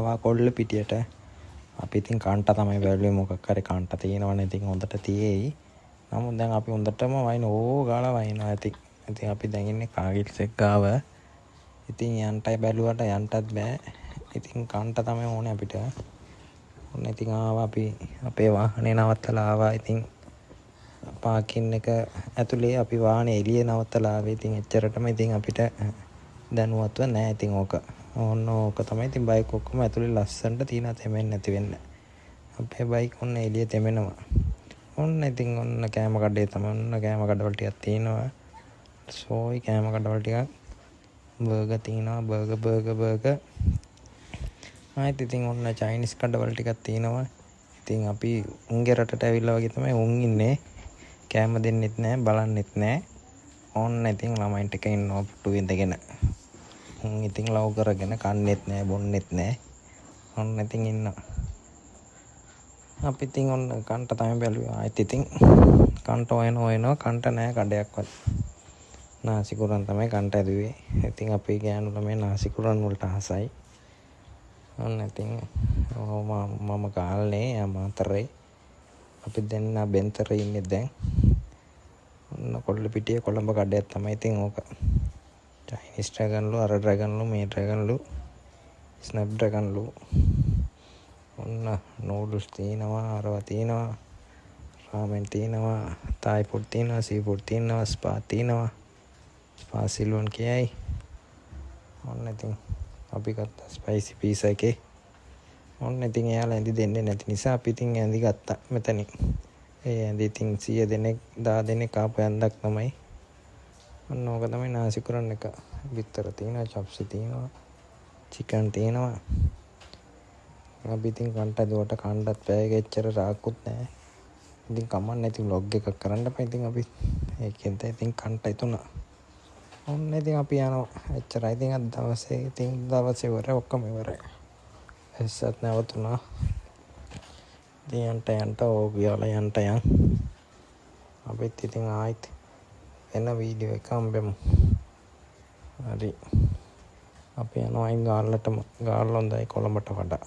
ආවා කොල්ල පිටියට. අපි ඉතින් කන්ට තමයි බැලුවේ මොකක් හරි කන්ට තියෙනවනේ ඉතින් හොඳට තියෙයි. නමුත් දැන් අපි හොඳටම වයින් ගාලා වයින්නවා ඉතින්. ඉතින් අපි දැන් ඉන්නේ කාගිල්ස් එක ගාව. ඉතින් යන්ටයි බැලුවට යන්ටත් බෑ. ඉතින් කන්ට තමයි ඕනේ අපිට. ඔන්න ඉතින් ආවා අපි අපේ වාහනේ නවත්තලා ආවා. ඉතින් පාකින් එක ඇතුලේ අපි වාහනේ එළියේ නවත්තලා ආවේ. ඉතින් එච්චරටම ඉතින් අපිට දැනුවත්ව නෑ ඉතින් ඕක. ඕක තමයි ඉතින් බයික් ඔක්කොම ඇතුලේ ලස්සනට තියෙනවා තෙමෙන්නේ නැති වෙන්න. අපේ බයික් ඔන්න එළියේ තෙමෙනවා. ඔන්න ඉතින් ඔන්න කෑම කඩේ තමයි ඔන්න කෑම කඩවල ටිකක් තියෙනවා. සෝයි කෑම කඩවල ටිකක් බර්ගර් තියෙනවා බර්ගර්. ආයෙත් ඉතින් ඔන්න චයිනීස් කඩවල ටිකක් තියෙනවා. ඉතින් අපි උන්ගේ රටට ඇවිල්ලා වගේ තමයි උන් ඉන්නේ. කෑම දෙන්නෙත් නෑ බලන්නෙත් නෑ. ඔන්න ඉතින් ළමයින්ට එක ඉන්නවා පුටු විඳගෙන. උන් ඉතින් ලව් කරගෙන කන්නෙත් නෑ බොන්නෙත් නෑ. ඔන්න ඉතින් ඉන්නවා. අපි ඉතින් ඔන්න කන්ට තමයි බැලුවේ. ආයෙත් ඉතින් කන්ට හොයනවා කන්ට නෑ කඩයක්වත්. නාසිකුරන් තමයි කන්ට ඇදුවේ. ඉතින් අපේ ගෑනු ළමයි නාසිකුරන් වලට ආසයි. ඔන්න ඉතින් මම කාලේ අමාතරේ අපි දෙන්න බෙන්තරේ ඉන්නේ දැන්. ඔන්න කොල්ල පිටියේ කොළඹ කඩයක් තමයි ඉතින් ඕක. චයිනීස් ඩ්‍රැගන්ලු අර ඩ්‍රැගන්ලු මේ ඩ්‍රැගන්ලු ස්නැප් ඩ්‍රැගන්ලු ඔන්න නූඩල්ස් තියෙනවා අරවා තියෙනවා රාමෙන් තියෙනවා තායි ෆුඩ් තියෙනවා සී ෆුඩ් තියෙනවා ස්පා තියෙනවා ස්පා සිලෝන් කියයි. ඔන්න ඉතින් අපි ගත්තා ස්පයිසි පීසා එකේ. ඔන්න ඉතින් එයාලා ඇඳි දෙන්නේ නැති නිසා අපි ඉතින් ඇඳි ගත්තා මෙතනින්. ඒ ඇඳි ඉතින් 100 දෙනෙක් 10 දෙනෙක් ආපු ඇඳක් තමයි. ඔන්න ඕක තමයි නාසිකුරන් එක. බිත්තර තියෙනවා, චොප්ස් තියෙනවා, චිකන් තියෙනවා. අපි ඉතින් කන්ට දුවට කණ්ඩත් පැයක එච්චර රාක්කුත් නැහැ. ඉතින් කමන්න ඉතින් vlog එකක් කරන්න බෑ ඉතින් අපි ඒකෙන්ද ඉතින් කන්ටයි තුනා. ඔන්න ඉතින් අපි යනවා. එච්චරයි ඉතින් අද දවසේ ඉතින් දවසේ ඉවරයි ඔක්කොම ඉවරයි. එස්සත් නැවතුණා. ඉතින් යන්ට ඕගියාලා යන්න. අපිත් ඉතින් ආයිත් වෙන වීඩියෝ එකක් හම්බෙමු. හරි. අපි යනවා අයින් ගාල්ලටම. ගාල්ල හොඳයි කොළඹට වඩා.